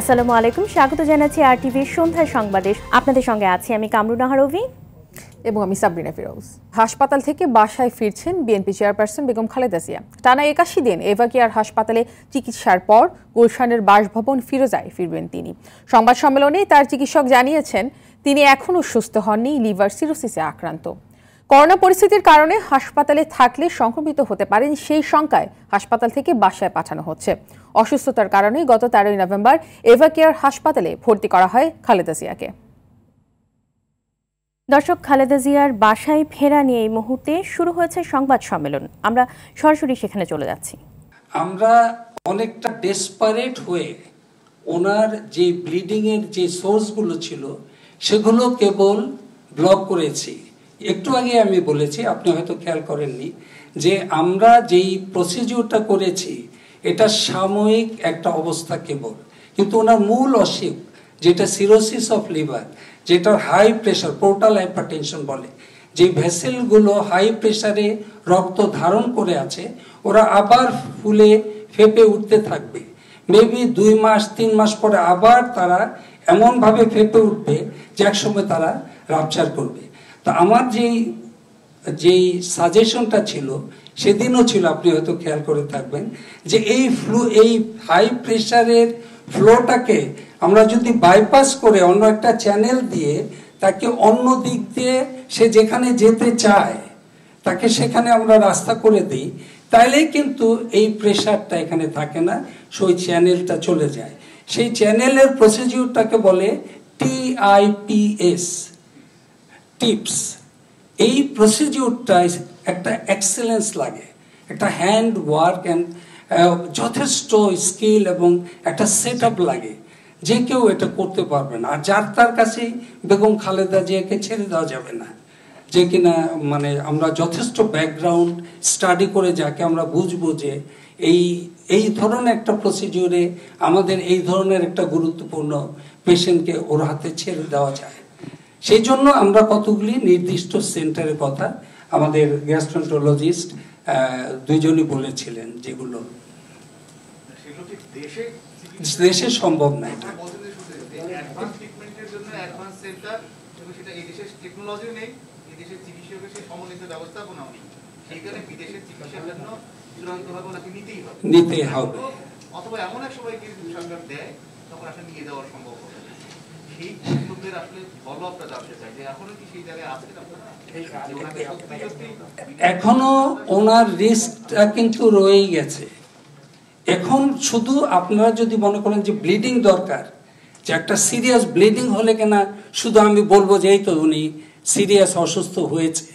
আসসালামু আলাইকুম, স্বাগত জানাচ্ছি আরটিভির সন্ধ্যা সংবাদে। আপনাদের সঙ্গে আছি আমি কামরুন নাহার রবি এবং আমি সাবরিনা ফিরোজ। হাসপাতাল থেকে বাসায় ফিরছেন বিএনপি চেয়ারপারসন বেগম খালেদা জিয়া। টানা 81 দিন এভাকিয়ার হাসপাতালে চিকিৎসার পর গুলশানের বাসভবন ফিরোজায় ফিরবেন তিনি। সংবাদ সম্মেলনে তার চিকিৎসক জানিয়েছেন তিনি এখনও সুস্থ হননি, লিভার সিরোসিসে আক্রান্ত। করোনা পরিস্থিতির কারণে হাসপাতালে থাকলে সংক্রমিত হতে পারেন সেই শঙ্কায় হাসপাতাল থেকে বাসায় পাঠানো হচ্ছে। অসুস্থতার কারণে গত 13 নভেম্বর এভাকিয়ার হাসপাতালে ভর্তি করা হয় খালেদা জিয়াকে। দর্শক, খালেদা জিয়ার বাসায় ফেরা নিয়ে এই মুহূর্তে শুরু হয়েছে সংবাদ সম্মেলন। আমরা সরাসরি সেখানে চলে যাচ্ছি। আমরা অনেকটা ডেসপারেট হয়ে ওনার যে ব্লিডিং এর যে সোর্সগুলো ছিল সেগুলো কেবল ব্লক করেছি। একটু আগে আমি বলেছি, আপনি হয়তো খেয়াল করেননি, যে আমরা যেই প্রসিডিউরটা করেছি এটা সাময়িক একটা অবস্থা কেবল, কিন্তু ওনার মূল অসুখ যেটা সিরোসিস অফ লিভার, যেটা হাই প্রেশার, পোর্টাল হাইপারটেনশন বলে, যে ভেসেলগুলো হাই প্রেশারে রক্ত ধারণ করে আছে, ওরা আবার ফুলে ফেপে উঠতে থাকবে। মেবি 2 মাস 3 মাস পরে আবার তারা এমনভাবে ফেপে উঠবে যে একসময় তারা রাপচার করবে। তো আমার যেই সাজেশনটা ছিল সেদিনও ছিল, আপনি হয়তো খেয়াল করে থাকবেন, যে এই হাই প্রেশারের ফ্লোটাকে আমরা যদি বাইপাস করে অন্য একটা চ্যানেল দিয়ে তাকে অন্য দিক দিয়ে সে যেখানে যেতে চায় তাকে সেখানে আমরা রাস্তা করে দিই, তাইলেই কিন্তু এই প্রেশারটা এখানে থাকে না, সেই চ্যানেলটা চলে যায়। সেই চ্যানেলের প্রসিডিউরটাকে বলে TIPS, টিপস। এই প্রসিডিউরটা একটা এক্সেলেন্স লাগে, একটা হ্যান্ড ওয়ার্ক অ্যান্ড যথেষ্ট স্কিল এবং একটা সেট আপ লাগে, যে কেউ এটা করতে পারবে না। আর যার তার কাছেই বেগম খালেদা জিয়াকে ছেড়ে দেওয়া যাবে না, যে কিনা মানে আমরা যথেষ্ট ব্যাকগ্রাউন্ড স্টাডি করে যাকে আমরা বুঝবো যে এই ধরনের একটা প্রসিডিউরে আমাদের এই ধরনের একটা গুরুত্বপূর্ণ পেশেন্টকে ওর হাতে ছেড়ে দেওয়া যায়। সেই জন্য আমরা কতগুলি নির্দিষ্ট সেন্টারের কথা আমাদের গ্যাস্ট্রোন্টোলজিস্ট দুইজনই বলেছিলেন, যেগুলো দেশে সম্ভব না। এটা নিতেই হবে। অথবা এমন এক সময় কি সরকার দেয় তখন আসলে নিয়ে যাওয়া সম্ভব হবে। সেই লোকদের আসলে ফলো আপটা জানতে চাই যে এখনো কি সেই জায়গায় আছে আপনারা? এখনো ওনার রিস্কটা কিন্তু রয়েই গেছে। এখন শুধু আপনারা যদি মনে করেন যে ব্লিডিং দরকার, যে একটা সিরিয়াস ব্লিডিং হলে কিনা শুধু আমি বলবো যে এই তো উনি সিরিয়াস অসুস্থ হয়েছে,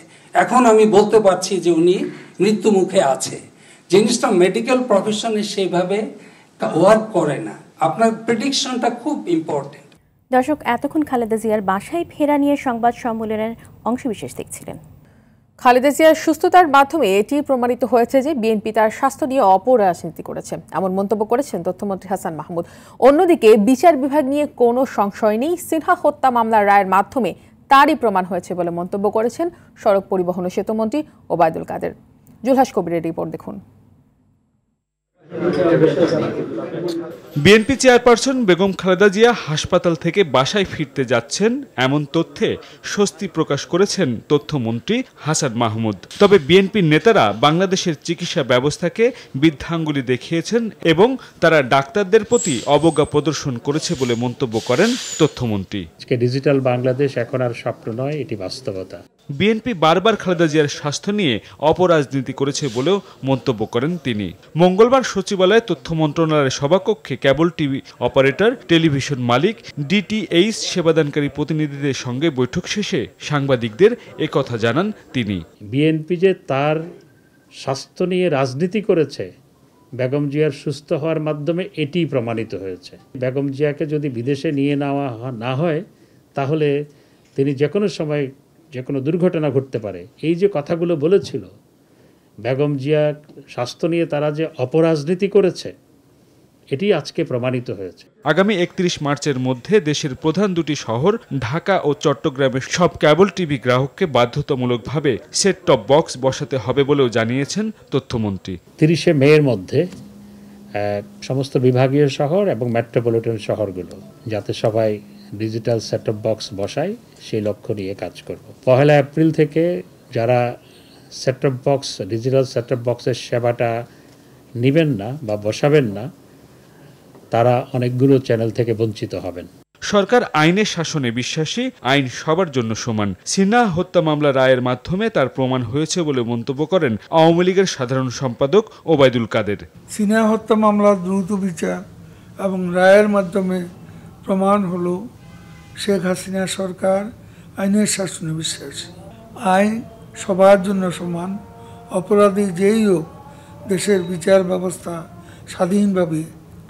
এখন আমি বলতে পারছি যে উনি মৃত্যু মুখে আছে, জিনিসটা মেডিকেল প্রফেশনে সেইভাবে ওয়ার্ক করে না। আপনার প্রেডিকশনটা খুব ইম্পর্টেন্ট। দর্শক, এতক্ষণ খালেদা জিয়ার বাসায় ফেরা নিয়ে সংবাদ সম্মেলনের অংশবিশেষ দেখছিলেন। খালেদা জিয়ার সুস্থতার মাধ্যমে এটি প্রমাণিত হয়েছে যে বিএনপি তার স্বাস্থ্য নিয়ে অপরাজনীতি করেছে, এমন মন্তব্য করেছেন তথ্যমন্ত্রী হাসান মাহমুদ। অন্যদিকে বিচার বিভাগ নিয়ে কোনো সংশয় নেই, সিনহা হত্যা মামলার রায়ের মাধ্যমে তারই প্রমাণ হয়েছে বলে মন্তব্য করেছেন সড়ক পরিবহন ও সেতুমন্ত্রী ওবায়দুল কাদের। জুলহাস কবিরের রিপোর্ট দেখুন। বিএনপি চেয়ারপারসন বেগম খালেদা জিয়া হাসপাতাল থেকে বাসায় ফিরতে যাচ্ছেন এমন তথ্যে স্বস্তি প্রকাশ করেছেন তথ্যমন্ত্রী হাসান মাহমুদ। তবে বিএনপির নেতারা বাংলাদেশের চিকিৎসা ব্যবস্থাকে বৃদ্ধাঙ্গুলি দেখিয়েছেন এবং তারা ডাক্তারদের প্রতি অবজ্ঞা প্রদর্শন করেছে বলে মন্তব্য করেন তথ্যমন্ত্রী। ডিজিটাল বাংলাদেশ এখন আর স্বপ্ন নয়, এটি বাস্তবতা। বিএনপি বারবার খালেদা জিয়ার স্বাস্থ্য নিয়ে অপরাজনীতি করেছে বলেও মন্তব্য করেন তিনি। মঙ্গলবার সচিবালয়ে তথ্য মন্ত্রণালয়ের সভাকক্ষে কেবল টিভি অপারেটর, টেলিভিশন মালিক, ডিটিএইচ সেবাদানকারী প্রতিনিধিদের সঙ্গে বৈঠক শেষে সাংবাদিকদের একথা জানান তিনি। বিএনপি যে তার স্বাস্থ্য নিয়ে রাজনীতি করেছে বেগম জিয়ার সুস্থ হওয়ার মাধ্যমে এটি প্রমাণিত হয়েছে। বেগম জিয়াকে যদি বিদেশে নিয়ে নেওয়া না হয় তাহলে তিনি যে কোনো সময় যে কোনো দুর্ঘটনা ঘটতে পারে, এই যে কথাগুলো বলেছিল বেগম জিয়া স্বাস্থ্য নিয়ে তারা যে অপরাজনীতি করেছে এটি আজকে প্রমাণিত হয়েছে। আগামী 31 মার্চের মধ্যে দেশের প্রধান দুটি শহর ঢাকা ও চট্টগ্রামের সব কেবল টিভি গ্রাহককে বাধ্যতামূলকভাবে সেট টপ বক্স বসাতে হবে বলেও জানিয়েছেন তথ্যমন্ত্রী। 30 মের মধ্যে সমস্ত বিভাগীয় শহর এবং মেট্রোপলিটন শহরগুলো, যাতে সবাই ডিজিটাল সেটঅপ বক্স বসায় সেই লক্ষ্য নিয়ে কাজ করব। 1 এপ্রিল থেকে যারা সেটঅপ বক্স, ডিজিটাল সেটঅপ বক্সের সেবাটা নেবেন না বা বসাবেন না, তারা অনেকগুলো চ্যানেল থেকে বঞ্চিত হবেন। সরকার আইনের শাসনে বিশ্বাসী, আইন সবার জন্য সমান। সিনহা হত্যা মামলা রায়ের মাধ্যমে তার প্রমাণ হয়েছে বলে মন্তব্য করেন আওয়ামী লীগের সাধারণ সম্পাদক ওবায়দুল কাদের। সিনহা হত্যা মামলার দ্রুত বিচার এবং রায়ের মাধ্যমে প্রমাণ হলো শেখ হাসিনা সরকার আইনের শাসনে বিশ্বাসী। আইন সবার জন্য সমান, অপরাধী যেই হোক দেশের বিচার ব্যবস্থা স্বাধীনভাবে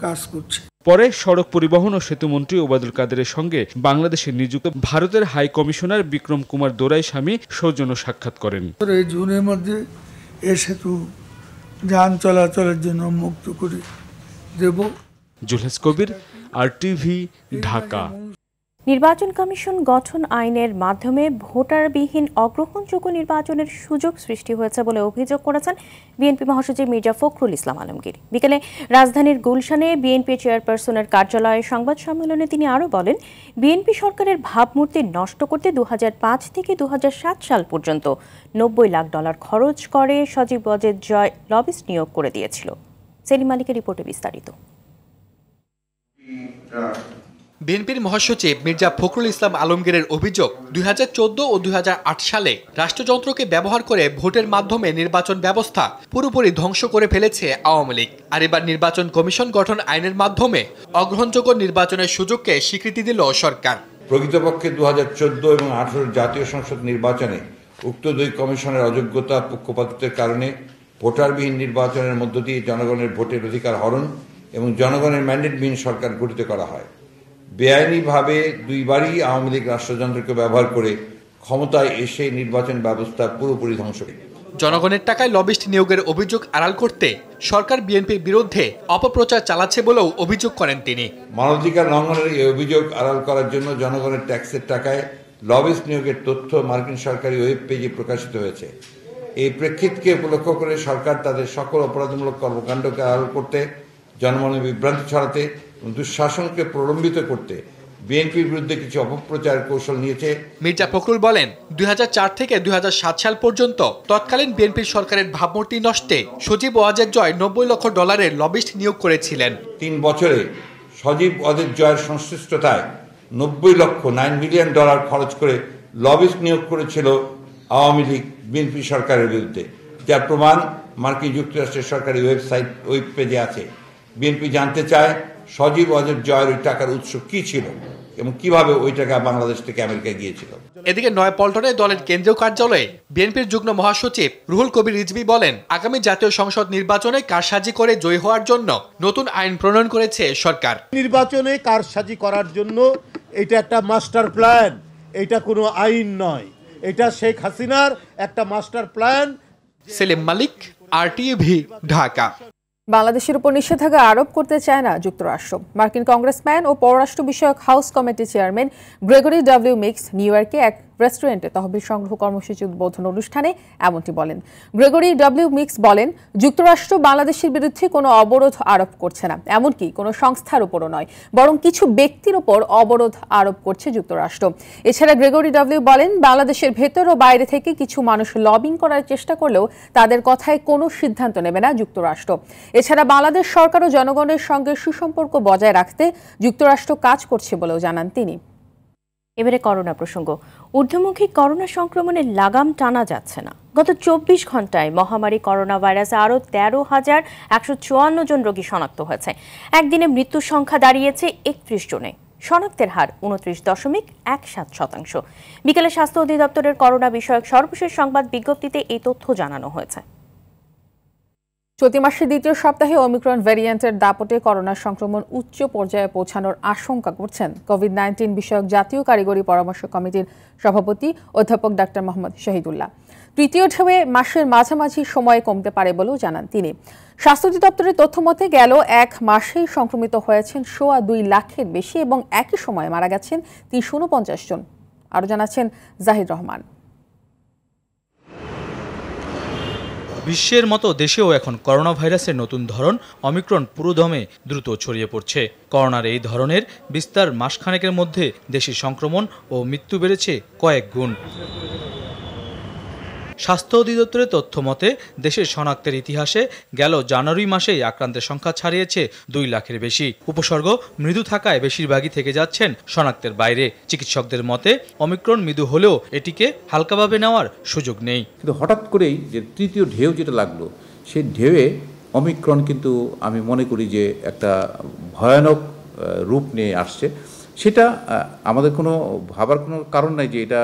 কাজ করছে। পরে সড়ক পরিবহন ও সেতুমন্ত্রী ওবায়দুল কাদেরের সঙ্গে বাংলাদেশে নিযুক্ত ভারতের হাই কমিশনার বিক্রম কুমার দোরাইস্বামী সৌজন্য সাক্ষাৎ করেন। এই জুনের মধ্যে এ সেতু যান চলাচলের জন্য মুক্ত করে দেব। জুলহাস কবির, RTV, ঢাকা। নির্বাচন কমিশন গঠন আইনের মাধ্যমে ভোটারবিহীন অগ্রহণযোগ্য নির্বাচনের সুযোগ সৃষ্টি হয়েছে বলে অভিযোগ করেছেন বিএনপি মহাসচিব মির্জা ফখরুল ইসলাম আলমগীর। বিকেলে রাজধানীর গুলশানে বিএনপি চেয়ারপারসনের কার্যালয়ে সংবাদ সম্মেলনে তিনি আরও বলেন, বিএনপি সরকারের ভাবমূর্তি নষ্ট করতে 2005 থেকে 2007 সাল পর্যন্ত $90 লাখ খরচ করে সজীব ওয়াজেদ জয় লবিস্ট নিয়োগ করে দিয়েছিল। সেলিম মালিকের রিপোর্টে বিস্তারিত। বিএনপির মহাসচিব মির্জা ফখরুল ইসলাম আলমগীরের অভিযোগ, 2014 ও 2008 সালে রাষ্ট্রযন্ত্রকে ব্যবহার করে ভোটের মাধ্যমে নির্বাচন ব্যবস্থা পুরোপুরি ধ্বংস করে ফেলেছে আওয়ামী লীগ। আর এবার নির্বাচন কমিশন গঠন আইনের মাধ্যমে অগ্রহণযোগ্য নির্বাচনের সুযোগকে স্বীকৃতি দিল সরকার। প্রকৃতপক্ষে 2014 এবং 2018 জাতীয় সংসদ নির্বাচনে উক্ত দুই কমিশনের অযোগ্যতা, পক্ষপাতিত্বের কারণে ভোটারবিহীন নির্বাচনের মধ্য দিয়ে জনগণের ভোটের অধিকার হরণ এবং জনগণের ম্যান্ডেটবিহীন সরকার গঠিত করা হয়। বেআইনিভাবে দুইবারই আওয়ামী লীগ রাষ্ট্রযন্ত্রকে ব্যবহার করে ক্ষমতায় এসে নির্বাচন ব্যবস্থা পুরোপুরি ধ্বংস করে। জনগণের টাকায় লবিস্ট নিয়োগের অভিযোগ আড়াল করতে সরকার বিএনপির বিরুদ্ধে অপপ্রচার চালাচ্ছে বলেও অভিযোগ করেন তিনি। মানবাধিকার লঙ্ঘনের এই অভিযোগ আড়াল করার জন্য জনগণের ট্যাক্সের টাকায় লবিস্ট নিয়োগের তথ্য মার্কিন সরকারি ওয়েব পেজে প্রকাশিত হয়েছে। এই প্রেক্ষিতকে উপলক্ষ করে সরকার তাদের সকল অপরাধমূলক কর্মকাণ্ডকে আড়াল করতে, জনমনে বিভ্রান্তি ছড়াতে এবং দুঃশাসনকে প্রলম্বিত করতে বিএনপির বিরুদ্ধে কিছু অপপ্রচার কৌশল নিয়েছে। মির্জা ফখরুল বলেন, 2004 থেকে 2007 সাল পর্যন্ত তৎকালীন বিএনপির সরকারের ভাবমূর্তি নষ্টে সজীব ওয়াজেদ জয় $90 লক্ষ লবিস্ট নিয়োগ করেছিলেন। 3 বছরে সজীব ওয়াজেদ জয়ের সংশ্লিষ্টতায় $90 লক্ষ $9 মিলিয়ন খরচ করে লবিস্ট নিয়োগ করেছিল আওয়ামী লীগ বিএনপি সরকারের বিরুদ্ধে, যার প্রমাণ মার্কিন যুক্তরাষ্ট্রের সরকারি ওয়েব পেজে আছে। বিএনপি জানতে চায় সজীব ওয়াজেদ জয়ের ওই টাকার উৎস কি ছিল এবং কিভাবে ওই টাকা বাংলাদেশ থেকে আমেরিকা গিয়েছিল। এদিকে নয়াপল্টনে দলের কেন্দ্রীয় কার্যালয়ে বিএনপির যুগ্ম মহাসচিব রুহুল কবির রিজভী বলেন, আগামী জাতীয় সংসদ নির্বাচনে কারসাজি করে জয়ী হওয়ার জন্য নতুন আইন প্রণয়ন করেছে সরকার। নির্বাচনে কারসাজি করার জন্য এটা একটা মাস্টার প্ল্যান, এটা কোনো আইন নয়, এটা শেখ হাসিনার একটা মাস্টার প্ল্যান। সেলিম মালিক, RTV, ঢাকা। বাংলাদেশের উপর নিষেধাজ্ঞা আরোপ করতে চায় না যুক্তরাষ্ট্র। মার্কিন কংগ্রেসম্যান ও পররাষ্ট্র বিষয়ক হাউস কমিটির chairman Gregory W mix new ইয়র্কে এক রেস্টুরেন্টে তহবিল সংগ্রহ কর্মসূচি উদ্বোধন অনুষ্ঠানে এমনটি বলেন। গ্রেগরি ডব্লিউ মিক্স বলেন, যুক্তরাষ্ট্র বাংলাদেশের বিরুদ্ধে কোনো অবরোধ আরোপ করছে না, এমনকি কোনো সংস্থার উপরও নয়, বরং কিছু ব্যক্তির উপর অবরোধ আরোপ করছে যুক্তরাষ্ট্র। এছাড়া গ্রেগরি ডব্লিউ বলেন, বাংলাদেশের ভেতর ও বাইরে থেকে কিছু মানুষ লবিং করার চেষ্টা করলেও তাদের কথায় কোনো সিদ্ধান্ত নেবে না যুক্তরাষ্ট্র। এছাড়া বাংলাদেশ সরকার ও জনগণের সঙ্গে সুসম্পর্ক বজায় রাখতে যুক্তরাষ্ট্র কাজ করছে বলেও জানান তিনি। এবারে করোনা প্রসঙ্গ। ঊর্ধ্বমুখী করোনা সংক্রমণের লাগাম টানা যাচ্ছে না। গত 24 ঘন্টায় মহামারী করোনা ভাইরাসে আরও 13,154 জন রোগী শনাক্ত হয়েছে। একদিনে মৃত্যুর সংখ্যা দাঁড়িয়েছে 31 জনে। শনাক্তের হার 29.17%। বিকেলে স্বাস্থ্য অধিদপ্তরের করোনা বিষয়ক সর্বশেষ সংবাদ বিজ্ঞপ্তিতে এই তথ্য জানানো হয়েছে। চলতি মাসের দ্বিতীয় সপ্তাহে ওমিক্রন ভ্যারিয়েন্টের দাপটে করোনা সংক্রমণ উচ্চ পর্যায়ে পৌঁছানোর আশঙ্কা করছেন কোভিড-19 বিষয়ক জাতীয় কারিগরি পরামর্শ কমিটির সভাপতি অধ্যাপক ডাক্তার মোহাম্মদ শহীদুল্লাহ। তৃতীয় ঢেউয়ে মাসের মাঝামাঝি সময়ে কমতে পারে বলেও জানান তিনি। স্বাস্থ্য অধিদপ্তরের তথ্য মতে গেল এক মাসেই সংক্রমিত হয়েছেন 2.25 লাখের বেশি এবং একই সময়ে মারা গেছেন 349 জন। আরও জানাচ্ছেন জাহিদ রহমান। বিশ্বের মতো দেশেও এখন করোনা ভাইরাসের নতুন ধরন অমিক্রন পুরোদমে দ্রুত ছড়িয়ে পড়ছে। করোনার এই ধরনের বিস্তার মাসখানেকের মধ্যে দেশে সংক্রমণ ও মৃত্যু বেড়েছে কয়েক গুণ। স্বাস্থ্য অধিদপ্তরের তথ্য মতে দেশের শনাক্তের ইতিহাসে গেল জানুয়ারি মাসেই আক্রান্তের সংখ্যা ছাড়িয়েছে 2 লাখের বেশি। উপসর্গ মৃদু থাকায় বেশিরভাগই থেকে যাচ্ছেন শনাক্তের বাইরে। চিকিৎসকদের মতে অমিক্রন মৃদু হলেও এটিকে হালকাভাবে নেওয়ার সুযোগ নেই। কিন্তু হঠাৎ করেই যে তৃতীয় ঢেউ যেটা লাগলো, সেই ঢেউয়ে অমিক্রন কিন্তু আমি মনে করি যে একটা ভয়ানক রূপ নিয়ে আসছে। সেটা আমাদের কোনো ভাবার কোনো কারণ নাই যে এটা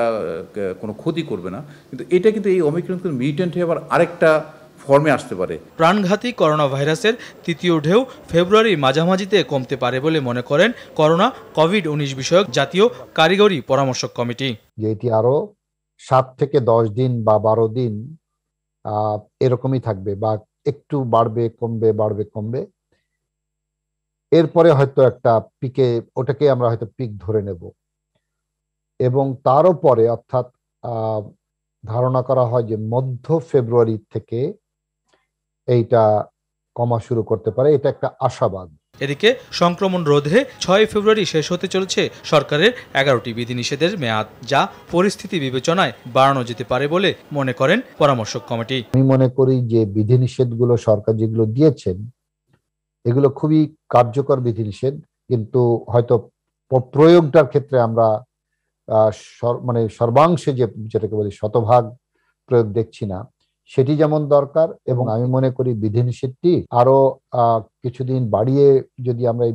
কোনো ক্ষতি করবে না, কিন্তু এটা কিন্তু এই অমিক্রন কিন্তু মিউট্যান্ট হয়ে আবার আরেকটা ফর্মে আসতে পারে। প্রাণঘাতী করোনা ভাইরাসের তৃতীয় ঢেউ ফেব্রুয়ারির মাঝামাঝিতে কমতে পারে বলে মনে করেন করোনা কোভিড-19 বিষয়ক জাতীয় কারিগরি পরামর্শক কমিটি। যে এটি আরো 7 থেকে 10 দিন বা 12 দিন এরকমই থাকবে, বা একটু বাড়বে কমবে বাড়বে কমবে, এরপরে হয়তো একটা পিকে, ওটাকে আমরা হয়তো পিক ধরে নেব, এবং তারও পরে অর্থাৎ ধারণা করা হয় যে মধ্য ফেব্রুয়ারি থেকে এইটা কমা শুরু করতে পারে। এটা একটা আশাবাদ। এদিকে সংক্রমণ রোধে 6 ফেব্রুয়ারি শেষ হতে চলেছে সরকারের 11টি বিধিনিষেধের মেয়াদ, যা পরিস্থিতি বিবেচনায় বাড়ানো যেতে পারে বলে মনে করেন পরামর্শক কমিটি। আমি মনে করি যে বিধিনিষেধগুলো সরকার যেগুলো দিয়েছেন এগুলো খুবই কার্যকর বিধিনিষেধ, কিন্তু হয়তো প্রয়োগটার ক্ষেত্রে আমরা মানে সর্বাংশে যেটাকে বলি শতভাগ প্রয়োগ দেখছি না, সেটি যেমন দরকার। এবং আমি মনে করি বিধিনিষেধটি আরো কিছুদিন বাড়িয়ে যদি আমরা এই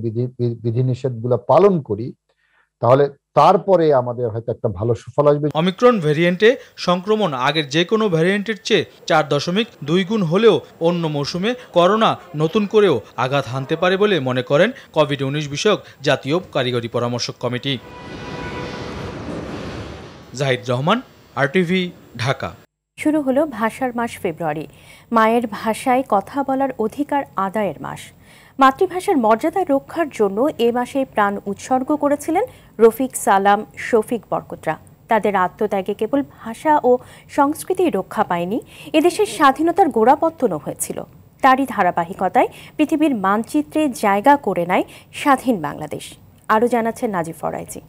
বিধিনিষেধগুলো পালন করি, তাহলে তারপরে আমাদের হয়তো একটা ভালো সুফল আসবে। অমিক্রন ভ্যারিয়েন্টে সংক্রমণ আগের যে কোনো ভ্যারিয়েন্টের চেয়ে 4.2 গুণ হলেও অন্য মৌসুমে করোনা নতুন করেও আঘাত হানতে পারে বলে মনে করেন কোভিড-19 বিষয়ক জাতীয় কারিগরি পরামর্শক কমিটি। জাহিদ রহমান, RTV, ঢাকা। শুরু হলো ভাষার মাস ফেব্রুয়ারি। মায়ের ভাষায় কথা বলার অধিকার আদায়ের মাস। মাতৃভাষার মর্যাদা রক্ষার জন্য এ মাসে প্রাণ উৎসর্গ করেছিলেন রফিক সালাম, শফিক বরকতরা। তাদের আত্মত্যাগে কেবল ভাষা ও সংস্কৃতি রক্ষা পায়নি, এদেশের স্বাধীনতার গোড়াপত্তনও হয়েছিল। তারই ধারাবাহিকতায় পৃথিবীর মানচিত্রে জায়গা করে নেয় স্বাধীন বাংলাদেশ। আরও জানাচ্ছেন নাজিফ ফরাইজি।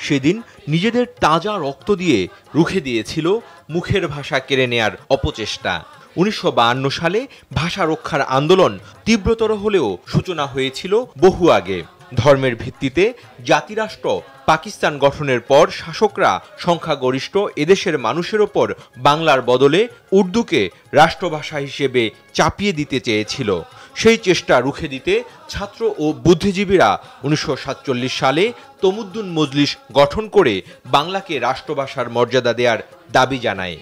সেদিন নিজেদের তাজা রক্ত দিয়ে রুখে দিয়েছিল মুখের ভাষা কেড়ে নেয়ার অপচেষ্টা। 1952 সালে ভাষা রক্ষার আন্দোলন তীব্রতর হলেও সূচনা হয়েছিল বহু আগে। ধর্মের ভিত্তিতে জাতিরাষ্ট্র পাকিস্তান গঠনের পর শাসকরা সংখ্যাগরিষ্ঠ এদেশের মানুষের ওপর বাংলার বদলে উর্দুকে রাষ্ট্রভাষা হিসেবে চাপিয়ে দিতে চেয়েছিল। সেই চেষ্টা রুখে দিতে ছাত্র ও বুদ্ধিজীবীরা 1947 সালে তমুদ্দুন মজলিস গঠন করে বাংলাকে রাষ্ট্রভাষার মর্যাদা দেওয়ার দাবি জানায়।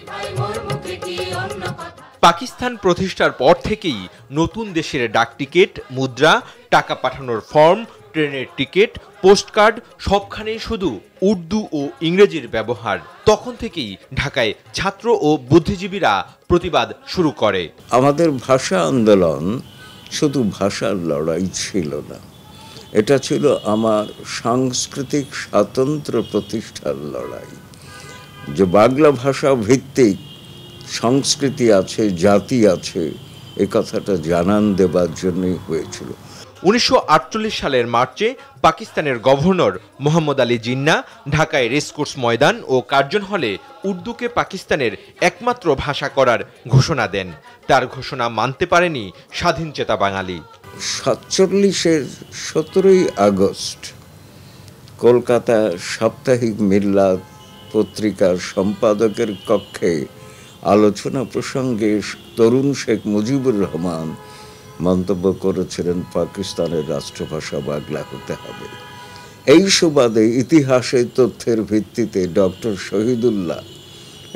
পাকিস্তান প্রতিষ্ঠার পর থেকেই নতুন দেশের ডাকটিকিট, মুদ্রা, টাকা পাঠানোর ফর্ম, ট্রেনের টিকিট, পোস্টকার্ড সবখানেই শুধু উর্দু ও ইংরেজির ব্যবহার। তখন থেকেই ঢাকায় ছাত্র ও বুদ্ধিজীবীরা প্রতিবাদ শুরু করে। আমাদের ভাষা আন্দোলন শুধু ভাষার লড়াই ছিল না, এটা ছিল আমার সাংস্কৃতিক স্বাতন্ত্র্য প্রতিষ্ঠার লড়াই। যে বাংলা ভাষা ভিত্তিক সংস্কৃতি আছে, জাতি আছে, এ কথাটা জানান দেবার জন্যই হয়েছিল। 1948 সালের মার্চে পাকিস্তানের গভর্নর মোহাম্মদ আলী জিন্না ঢাকায় রেসকোর্স ময়দান ও কার্জন হলে উর্দুকে পাকিস্তানের একমাত্র ভাষা করার ঘোষণা দেন। তার ঘোষণা মানতে পারেনি স্বাধীনচেতা বাঙালি। 47-এর 17ই আগস্ট কলকাতা সাপ্তাহিক মিল্লাত পত্রিকার সম্পাদকের কক্ষে আলোচনা প্রসঙ্গে তরুণ শেখ মুজিবুর রহমান মন্তব্য করেছিলেন পাকিস্তানের রাষ্ট্রভাষা বাংলা হতে হবে। এই সুবাদে ইতিহাসের তথ্যের ভিত্তিতে ডক্টর শহীদুল্লাহ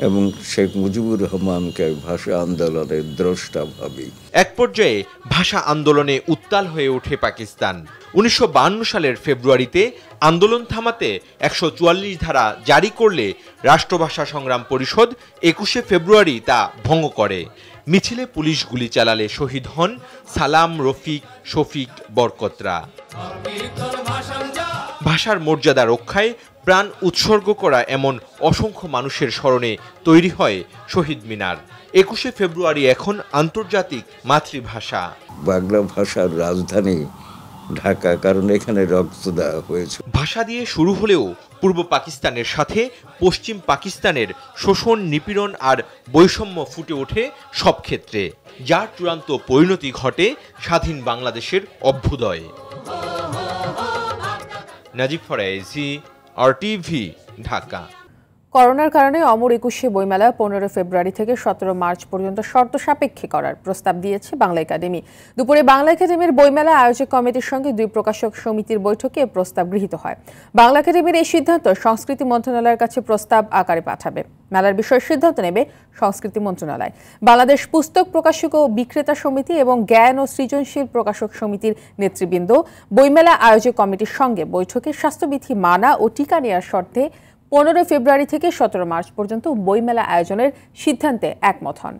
এবং শেখ মুজিবুর রহমানকে ভাষা আন্দোলনের দ্রষ্টা ভাবি। এক পর্যায়ে ভাষা আন্দোলনে উত্তাল হয়ে ওঠে পাকিস্তান। 1952 সালের ফেব্রুয়ারিতে আন্দোলন থামাতে 144 ধারা জারি করলে রাষ্ট্রভাষা সংগ্রাম পরিষদ 21 ফেব্রুয়ারি তা ভঙ্গ করে। মিছিলে পুলিশ গুলি চালালে শহীদ হন সালাম, রফিক, শফিক, বরকতরা। ভাষার মর্যাদা রক্ষায় প্রাণ উৎসর্গ করা এমন অসংখ্য মানুষের স্মরণে তৈরি হয় শহীদ মিনার। 21শে ফেব্রুয়ারি এখন আন্তর্জাতিক মাতৃভাষা। বাংলা ভাষার রাজধানী ঢাকা, কারণ এখানে রক্ত দেওয়া হয়েছে। ভাষা দিয়ে শুরু হলেও পূর্ব পাকিস্তানের সাথে পশ্চিম পাকিস্তানের শোষণ, নিপীড়ন আর বৈষম্য ফুটে ওঠে সব ক্ষেত্রে, যার চূড়ান্ত পরিণতি ঘটে স্বাধীন বাংলাদেশের অভ্যুদয়ে। নাজিব ফরাইজি, RTV, ঢাকা। করোনার কারণে অমর 21শে বইমেলা 15 ফেব্রুয়ারি থেকে 17 মার্চ পর্যন্ত শর্ত সাপেক্ষে করার প্রস্তাব দিয়েছে বাংলা একাডেমি। দুপুরে বাংলা একাডেমির বইমেলা আয়োজক কমিটির সঙ্গে 2 প্রকাশক সমিতির বৈঠকে প্রস্তাব গৃহীত হয়। বাংলা একাডেমির এই সিদ্ধান্ত সংস্কৃতি মন্ত্রণালয়ের কাছে প্রস্তাব আকারে পাঠাবে। মেলার বিষয়ে সিদ্ধান্ত নেবে সংস্কৃতি মন্ত্রণালয়। বাংলাদেশ পুস্তক প্রকাশক ও বিক্রেতা সমিতি এবং জ্ঞান ও সৃজনশীল প্রকাশক সমিতির নেতৃবৃন্দ বইমেলা আয়োজক কমিটির সঙ্গে বৈঠকে স্বাস্থ্যবিধি মানা ও টিকা নেওয়ার শর্তে 15 ফেব্রুয়ারি থেকে 17 মার্চ পর্যন্ত বইমেলা আয়োজনের সিদ্ধান্তে একমত হন।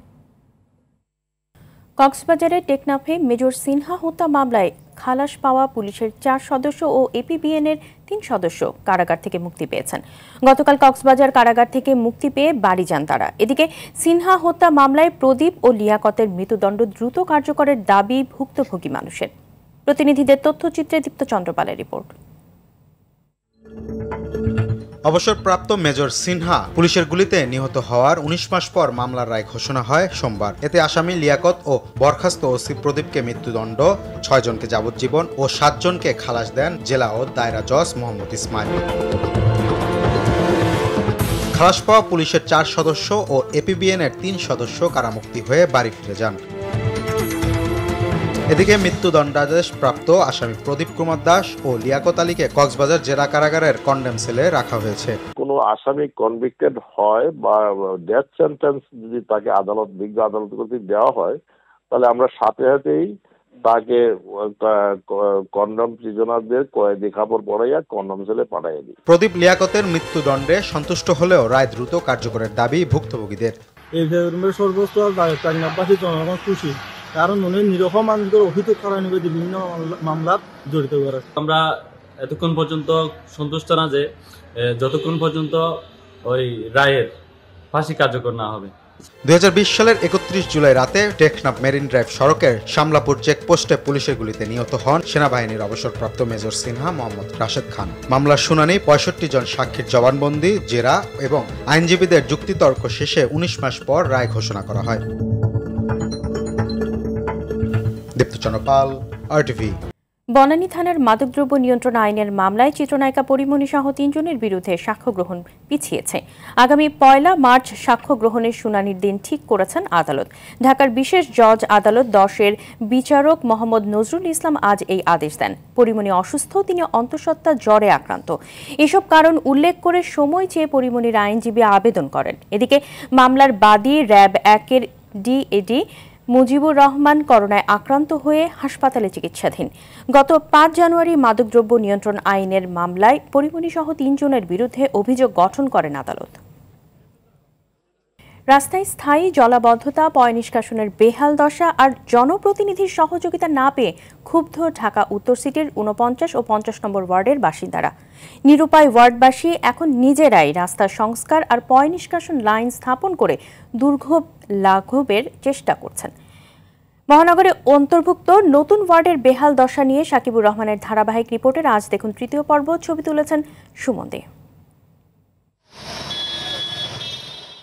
কক্সবাজারের টেকনাফে মেজর সিনহা হত্যা মামলায় খালাস পাওয়া পুলিশের 4 সদস্য ও APBN-এর 3 সদস্য কারাগার থেকে মুক্তি পেয়েছেন। গতকাল কক্সবাজার কারাগার থেকে মুক্তি পেয়ে বাড়ি যান তারা। এদিকে সিনহা হত্যা মামলায় প্রদীপ ও লিয়াকতের মৃত্যুদণ্ড দ্রুত কার্যকরের দাবি ভুক্তভোগী মানুষের। প্রতিনিধিদের তথ্যচিত্রে দীপ্ত চন্দ্রপালের রিপোর্ট। অবসরপ্রাপ্ত মেজর সিনহা পুলিশের গুলিতে নিহত হওয়ার 19 মাস পর মামলার রায় ঘোষণা হয় সোমবার। এতে আসামি লিয়াকত ও বরখাস্ত ওসি প্রদীপকে মৃত্যুদণ্ড, 6 জনকে যাবজ্জীবন ও 7 জনকে খালাস দেন জেলা ও দায়রা জজ মোহাম্মদ ইসমাইল। খালাস পাওয়া পুলিশের 4 সদস্য ও APBN-এর 3 সদস্য কারামুক্তি হয়ে বাড়ি ফিরে যান। এদিকে মৃত্যুদণ্ডাদেশ প্রাপ্ত আসামি প্রদীপ কুমার দাস ও লিয়াকত আলীকে কক্সবাজার জেলা কারাগারের কন্ডেম সেলে রাখা হয়েছে। কোনো আসামি কনভিক্টেড হয় বা ডেথ সেন্টেন্স যদি তাকে বিজ্ঞ আদালত কর্তৃক দেওয়া হয়, তাহলে আমরা সাথে সাথেই তাকে কন্ডম প্রিজনারদের কয়েদি কাপড় পরাইয়া কন্ডম সেলে পাঠাইয়া দিই। প্রদীপ লিয়াকতের মৃত্যুদণ্ডে সন্তুষ্ট হলেও রায় দ্রুত কার্যকরের দাবি ভুক্তভোগীদের। এই সর্বোচ্চ জনগণ খুশি, কারণ উনি নিরীহ মানুষদের অভিযোগ করা নিবে বিভিন্ন মামলার জড়িত করে। আমরা এতক্ষণ পর্যন্ত সন্তুষ্ট না যে যতক্ষণ পর্যন্ত ওই রায়ের ফাঁসি কার্যকর না হবে। 2020 সালের 31 জুলাই রাতে টেকনাফ মেরিন ড্রাইভ সড়কের শামলাপুর চেকপোস্টে পুলিশের গুলিতে নিহত হন সেনাবাহিনীর অবসরপ্রাপ্ত মেজর সিনহা মোহাম্মদ রাশেদ খান। মামলার শুনানি 65 জন সাক্ষীর জবানবন্দি, জেরা এবং আইনজীবীদের যুক্তিতর্ক শেষে 19 মাস পর রায় ঘোষণা করা হয়। দীপ্ত চন্দ্রপাল, RTV। বনানী থানার মাদকদ্রব্য নিয়ন্ত্রণ আইনের মামলায় চিত্রনায়িকা পরিমণি সহ 3 জনের বিরুদ্ধে সাক্ষ্য গ্রহণ পিছিয়েছে। আগামী 1 মার্চ সাক্ষ্য গ্রহণের শুনানির দিন ঠিক করেছেন আদালত। ঢাকার বিশেষ জজ আদালত 10-এর বিচারক মোহাম্মদ নজরুল ইসলাম আজ এই আদেশ দেন। পরিমণি অসুস্থ, তিনি অন্তঃসত্ত্বা জ্বরে আক্রান্ত। এসব কারণ উল্লেখ করে সময় চেয়ে পরিমণির আইনজীবী আবেদন করেন। এদিকে মামলার বাদী RAB 1-এর DAD মুজিবুর রহমান করোনায় আক্রান্ত হয়ে হাসপাতালে চিকিৎসাধীন। গত 5 জানুয়ারি মাদকদ্রব্য নিয়ন্ত্রণ আইনের মামলায় পরিমণি সহ 3 জনের বিরুদ্ধে অভিযোগ গঠন করেন আদালত। রাস্তায় স্থায়ী জলাবদ্ধতা, পয়ঃনিষ্কাশনের বেহাল দশা আর জনপ্রতিনিধির সহযোগিতা না পেয়ে ক্ষুব্ধ ঢাকা উত্তর সিটির 49 ও 50 নম্বর ওয়ার্ডের বাসিন্দারা। নিরুপায় ওয়ার্ডবাসী এখন নিজেরাই রাস্তা সংস্কার আর পয়ঃনিষ্কাশন লাইন স্থাপন করে দুর্ভোগ লাঘবের চেষ্টা করছেন। মহানগরে অন্তর্ভুক্ত নতুন ওয়ার্ডের বেহাল দশা নিয়ে সাকিবুর রহমানের ধারাবাহিক রিপোর্টের আজ দেখুন 3য় পর্ব। ছবি তুলেছেন সুমন দে।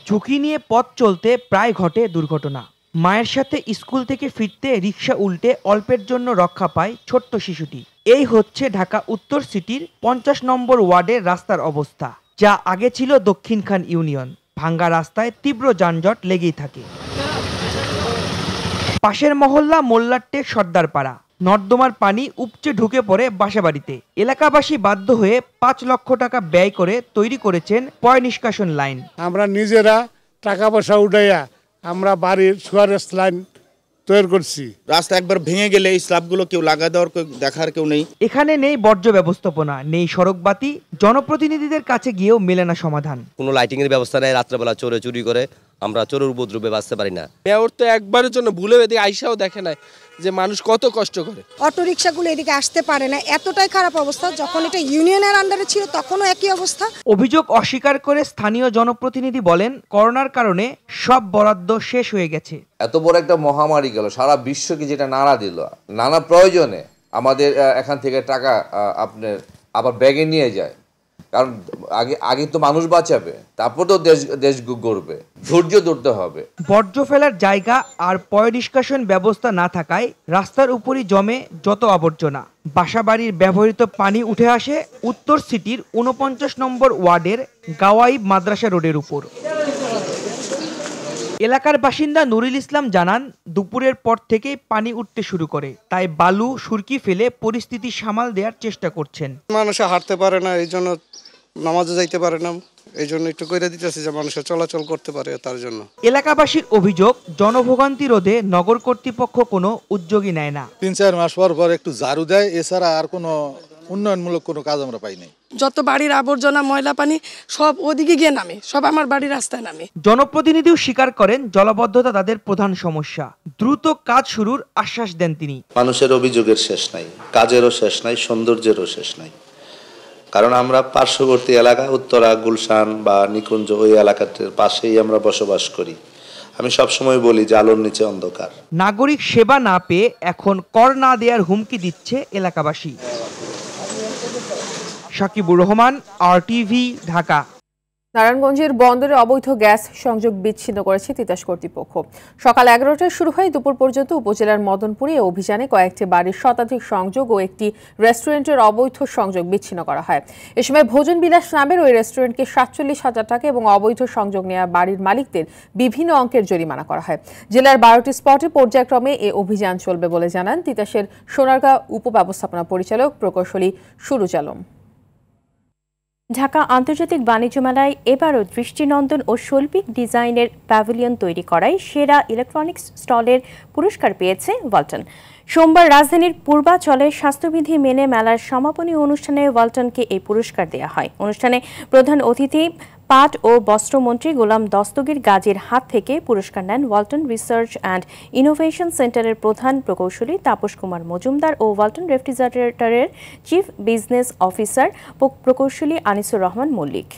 ঝুঁকি নিয়ে পথ চলতে প্রায় ঘটে দুর্ঘটনা। মায়ের সাথে স্কুল থেকে ফিরতে রিকশা উল্টে অল্পের জন্য রক্ষা পায় ছোট্ট শিশুটি। এই হচ্ছে ঢাকা উত্তর সিটির 50 নম্বর ওয়ার্ডের রাস্তার অবস্থা, যা আগে ছিল দক্ষিণখান ইউনিয়ন। ভাঙ্গা রাস্তায় তীব্র যানজট লেগেই থাকে। পাশের মহল্লা মোল্লারটেক সর্দারপাড়া। নর্দমার পানি উপচে ঢুকে পড়ে বাসাবাড়িতে। এলাকাবাসী বাধ্য হয়ে 5 লক্ষ টাকা ব্যয় করে তৈরি করেছেন পয়ঃনিষ্কাশন লাইন। আমরা নিজেরা টাকা পয়সা উঠাইয়া আমরা বাড়ির সুয়ারেজ লাইন তৈরি করছি। রাস্তা একবার ভেঙে গেলে এই স্ল্যাবগুলো কেউ লাগা দেওয়ার দেখার কেউ নেই। এখানে নেই বর্জ্য ব্যবস্থাপনা, নেই সড়কবাতি, জনপ্রতিনিধিদের কাছে গিয়েও মেলে না সমাধান। কোনো লাইটিং এর ব্যবস্থা নেই, রাত্রেবেলা চোরে চুরি করে আমরা চোরের উপদ্রবে বাঁচতে পারি না। মেয়র তো একবারের জন্য ভুলেও এদিকে আইসাও দেখে নাই যে মানুষ কত কষ্ট করে। অটো রিকশাগুলো এদিকে আসতে পারে না, এতটাই খারাপ অবস্থা। যখন এটা ইউনিয়নের আন্ডারে ছিল তখনও একই অবস্থা। অভিযোগ অস্বীকার করে স্থানীয় জনপ্রতিনিধি বলেন, করোনার কারণে সব বরাদ্দ শেষ হয়ে গেছে। এত বড় একটা মহামারী গেল, সারা বিশ্বকে যেটা নাড়া দিল, নানা প্রয়োজনে আমাদের এখান থেকে টাকা আপনার আবার ব্যাগে নিয়ে যায়, কারণ আগে তো মানুষ বাঁচাবে, তারপর তো দেশ গড়বে। ধৈর্য ধরতে হবে। বর্জ্য ফেলার জায়গা আর পয় নিষ্কাশন ব্যবস্থা না থাকায় রাস্তার উপরই জমে যত আবর্জনা। বাসাবাড়ির ব্যবহৃত পানি উঠে আসে উত্তর সিটির 49 নম্বর ওয়ার্ডের গাওয়াইব মাদ্রাসা রোডের উপর। এলাকার বাসিন্দা নুরুল ইসলাম জানান, দুপুরের পর থেকেই পানি উঠতে শুরু করে, তাই বালু সুরকি ফেলে পরিস্থিতি সামাল দেওয়ার চেষ্টা করছেন। মানুষ হাঁটতে পারে না, এই জন্য নামাজে যাইতে পারে না, এই জন্য একটু করে দিতেছি যে মানুষ চলাচল করতে পারে তার জন্য। এলাকাবাসীর অভিযোগ, জনভোগান্তি রোধে নগর কর্তৃপক্ষ কোনো উদ্যোগই নেয় না। 3-4 মাস পর পর একটু ঝাড়ু দেয়, এছাড়া আর কোনো উন্নয়নমূলক কোনো কাজ আমরা পাই নাই। যত বাড়ির আবর্জনা ময়লা পানি সব ওদিকে গিয়ে নামে, সব আমার বাড়ির রাস্তায় নামে। জনপ্রতিনিধিও স্বীকার করেন জলাবদ্ধতা তাদের প্রধান সমস্যা। দ্রুত কাজ শুরুর আশ্বাস দেন তিনি। মানুষের অভিযোগের শেষ নাই, কাজেরও শেষ নাই, সৌন্দর্যেরও শেষ নাই। কারণ আমরা পার্শ্ববর্তী এলাকা উত্তরা, গুলশান বা নিকুঞ্জ, ওই এলাকাটির পাশেই আমরা বসবাস করি। আমি সবসময় বলি যে আলোর নিচে অন্ধকার। নাগরিক সেবা না পেয়ে এখন কর না দেওয়ার হুমকি দিচ্ছে এলাকাবাসী। সাকিবুর রহমান, RTV, ঢাকা। নারায়ণগঞ্জের বন্দরে অবৈধ গ্যাস সংযোগ বিচ্ছিন্ন করেছে তিতাস কর্তৃপক্ষ। সকাল 11টায় শুরু হয় দুপুর পর্যন্ত উপজেলার মদনপুরে অভিযানে কয়েকটি বাড়ির শতাধিক সংযোগ ও একটি রেস্টুরেন্টের অবৈধ সংযোগ বিচ্ছিন্ন করা হয়। এ সময় ভোজন বিলাস নামের ওই রেস্টুরেন্টকে 47,000 টাকা এবং অবৈধ সংযোগ নেওয়া বাড়ির মালিকদের বিভিন্ন অঙ্কের জরিমানা করা হয়। জেলার 12টি স্পটে পর্যায়ক্রমে এ অভিযান চলবে বলে জানান তিতাসের সোনারগাঁ উপব্যবস্থাপনা পরিচালক প্রকৌশলী সুরুজ আলম। ঢাকা আন্তর্জাতিক বাণিজ্য মেলায় এবারও দৃষ্টিনন্দন ও শৈল্পিক ডিজাইনের প্যাভিলিয়ন তৈরি করায় সেরা ইলেকট্রনিক্স স্টলের পুরস্কার পেয়েছে ওয়ালটন। সোমবার রাজধানীর পূর্বাচলে স্বাস্থ্যবিধি মেনে মেলার সমাপনী অনুষ্ঠানে ওয়ালটনকে এই পুরস্কার দেওয়া হয়। অনুষ্ঠানে প্রধান অতিথি পাট ও বস্ত্রমন্ত্রী গোলাম দস্তগীর গাজীর হাত থেকে পুরস্কার নেন ওয়ালটন রিসার্চ অ্যান্ড ইনোভেশন সেন্টারের প্রধান প্রকৌশলী তাপস কুমার মজুমদার ও ওয়ালটন রেফ্রিজারেটরের চিফ বিজনেস অফিসার প্রকৌশলী আনিসুর রহমান মল্লিক।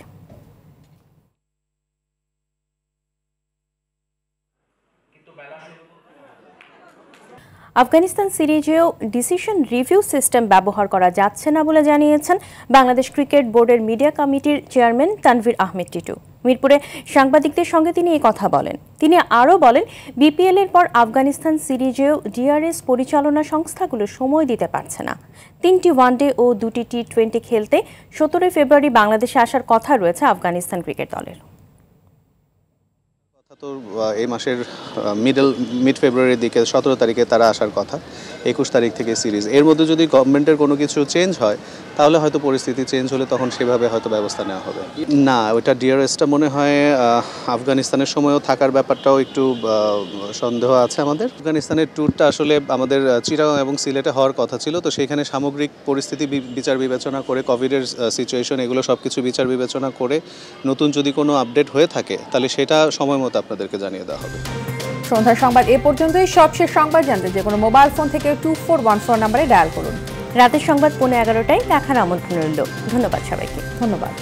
আফগানিস্তান সিরিজেও ডিসিশন রিভিউ সিস্টেম ব্যবহার করা যাচ্ছে না বলে জানিয়েছেন বাংলাদেশ ক্রিকেট বোর্ডের মিডিয়া কমিটির চেয়ারম্যান তানভীর আহমেদ টিটু। মিরপুরে সাংবাদিকদের সঙ্গে তিনি এই কথা বলেন। তিনি আরও বলেন, বিপিএল এর পর আফগানিস্তান সিরিজেও ডিআরএস পরিচালনা সংস্থাগুলো সময় দিতে পারছে না। 3টি ওয়ানডে ও 2টি টি20 খেলতে 17 ফেব্রুয়ারি বাংলাদেশে আসার কথা রয়েছে আফগানিস্তান ক্রিকেট দলের। তো এই মাসের মিড ফেব্রুয়ারির দিকে 17 তারিখে তারা আসার কথা, 21 তারিখ থেকে সিরিজ। এর মধ্যে যদি গভর্নমেন্টের কোনো কিছু চেঞ্জ হয় তাহলে হয়তো পরিস্থিতি চেঞ্জ হলে তখন সেভাবে হয়তো ব্যবস্থা নেওয়া হবে। না, ওইটা ডিআরএসটা মনে হয় আফগানিস্তানের সময়ও থাকার ব্যাপারটাও একটু সন্দেহ আছে আমাদের। আফগানিস্তানের ট্যুরটা আসলে আমাদের চিটাগং এবং সিলেটে হওয়ার কথা ছিল, তো সেখানে সামগ্রিক পরিস্থিতি বিচার বিবেচনা করে, কোভিডের সিচুয়েশন, এগুলো সব কিছু বিচার বিবেচনা করে নতুন যদি কোনো আপডেট হয়ে থাকে তাহলে সেটা সময় মতো আপনাদেরকে জানিয়ে দেওয়া হবে। সন্ধ্যার সংবাদ এ পর্যন্তই। সবশেষ সংবাদ জানতে যে কোনো মোবাইল ফোন থেকে 2414 নম্বরে ডায়াল করুন। রাতের সংবাদ 11:15টায় দেখার আমন্ত্রণ রইল। ধন্যবাদ সবাইকে। ধন্যবাদ।